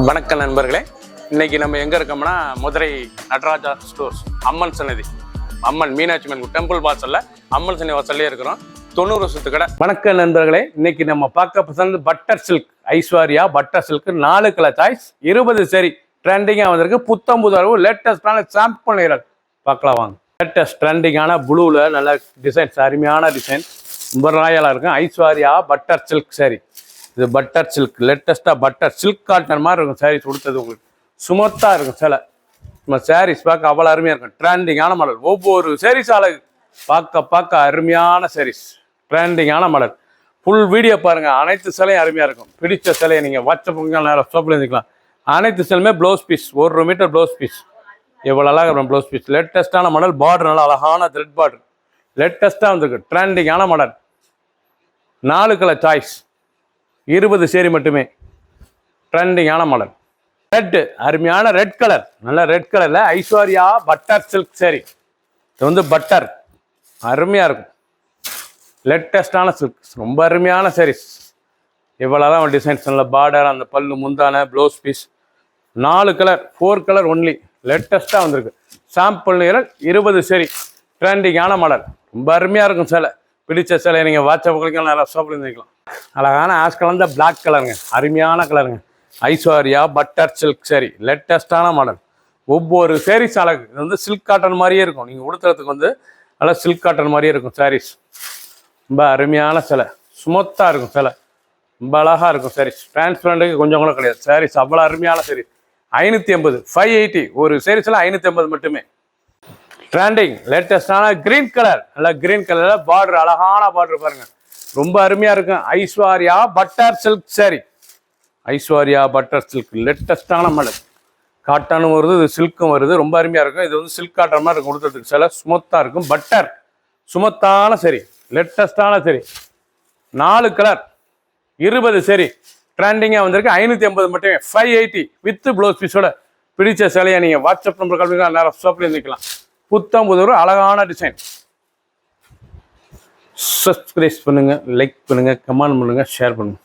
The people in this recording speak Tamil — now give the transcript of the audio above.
வணக்கம் நண்பர்களே, இன்னைக்கு நம்ம எங்க இருக்கோம்னா மதுரை நடராஜா ஸ்டோர்ஸ் அம்மன் சன்னதி, அம்மன் மீனாட்சி அம்மன் டெம்பிள் வாசல்ல அம்மன் சன்னதி வாசல்லே இருக்கிறோம். 90 வருஷத்து கடை. வணக்கம் நண்பர்களே, இன்னைக்கு நம்ம பார்க்க பசங்க butter silk Aishwarya butter silk 4 colour choice 20 சரி ட்ரெண்டிங்காக வந்திருக்கு. புத்தம்புது அளவு லேட்டஸ்டான சாம்பிள் நிறல் பார்க்கலாம் வாங்க. லேட்டஸ்ட் ட்ரெண்டிங்கான ப்ளூவில் நல்ல டிசைன்ஸ், அருமையான டிசைன், ரொம்ப ராயலாக இருக்கும். ஐஸ்வர்யா பட்டர் சில்க் சாரி, இது பட்டர் சில்க் லேட்டஸ்ட்டாக பட்டர் சில்க் காட்டன் மாதிரி இருக்கும். சாரீஸ் கொடுத்தது உங்களுக்கு சுமத்தாக இருக்கும். சில நம்ம சாரீஸ் பார்க்க அவ்வளோ அருமையாக இருக்கும். ட்ரெண்டிங்கான மாடல், ஒவ்வொரு சாரீஸ் அழகு, பார்க்க அருமையான சாரீஸ், ட்ரெண்டிங்கான மாடல். ஃபுல் வீடியோ பாருங்கள். அனைத்து சிலையும் அருமையாக இருக்கும். பிடிச்ச சிலையை நீங்கள் வாட்ஸ்அப் நேரம் ஷாப்பில் இருந்துக்கலாம். அனைத்து சிலையுமே blouse piece, 1 metre blouse piece, எவ்வளோ அழகாக இருக்கும் ப்ளவுஸ் பீஸ். லேட்டஸ்ட்டான மாடல், பார்டர் நல்லா அழகான த்ரெட் பார்டர், லேட்டஸ்ட்டாக வந்துருக்கு. ட்ரெண்டிங்கான மாடல், 4 கலர் சாய்ஸ் 20 சேரி மட்டுமே. ட்ரெண்டிங்கான மாடல். ரெட்டு, அருமையான ரெட் கலர், நல்ல ரெட் கலரில் ஐஸ்வர்யா பட்டர் சில்க் சேரி. இது வந்து பட்டர் அருமையாக இருக்கும். லேட்டஸ்டான சில்க், ரொம்ப அருமையான சாரீஸ். இவ்வளோதான் டிசைன்ஸ், நல்ல பார்டர், அந்த பல்லு முந்தான blouse piece. 4 colour 4 colour only, லேட்டஸ்ட்டாக வந்திருக்கு. சாம்பிள் நிறல் 20 சரி ட்ரெண்டிங்கான மாடல், ரொம்ப அருமையாக இருக்கும். சிலை பிடிச்ச சிலை நீங்கள் வாட்ஸ்அப் கழிக்கலாம், நல்லா ஷாப்பில் இருந்துக்கலாம். அழகான ஆஷ் கலந்த பிளாக் கலருங்க, அருமையான கலருங்க. ஐஸ்வர்யா பட்டர் சில்க் சாரி, லேட்டஸ்டான மாடல். ஒவ்வொரு சாரீஸ் அழகு. இது வந்து சில்க் காட்டன் மாதிரியே இருக்கும். நீங்கள் உடுத்துறதுக்கு வந்து நல்லா சில்க் காட்டன் மாதிரியே இருக்கும் சாரீஸ். ரொம்ப அருமையான சிலை, சுமத்தாக இருக்கும் சிலை, ரொம்ப அழகாக இருக்கும் சாரீஸ். டிரான்ஸ்பரண்ட்டுக்கு கொஞ்சம் கூட கிடையாது. சாரீஸ் அவ்வளோ அருமையான சாரீஸ். 580 580 ஒரு சாரீஸில் 580 மட்டுமே. ட்ரெண்டிங் லேட்டஸ்டான கிரீன் கலர், நல்லா கிரீன் கலரில் பார்டர், அழகான பார்டர் பாருங்கள், ரொம்ப அருமையாக இருக்கும். Aishwarya butter silk sari, Aishwarya butter silk லேட்டஸ்டான மாடல். காட்டனும் வருது, இது சில்க்கும் வருது, ரொம்ப அருமையாக இருக்கும். இது வந்து சில்க் காட்டன் மாதிரி இருக்கும். கொடுத்ததுக்கு சில ஸ்மூத்தாக இருக்கும். பட்டர் சுமத்தான சரி, லேட்டஸ்டான சரி. 4 கலர் 20 சரி ட்ரெண்டிங்காக வந்திருக்கு. 580 மட்டுமே. 580 வித் ப்ளவுஸ் பீஸோட. பிடிச்ச சிலையை நீங்கள் வாட்ஸ்அப் நம்பர் கல்விங்க, நேரம் ஷாப்பில் இருந்துக்கலாம். புத்தம் புது அழகான டிசைன். சப்ஸ்கிரைப் பண்ணுங்கள், லைக் பண்ணுங்கள், கமெண்ட் பண்ணுங்கள், ஷேர் பண்ணுங்கள்.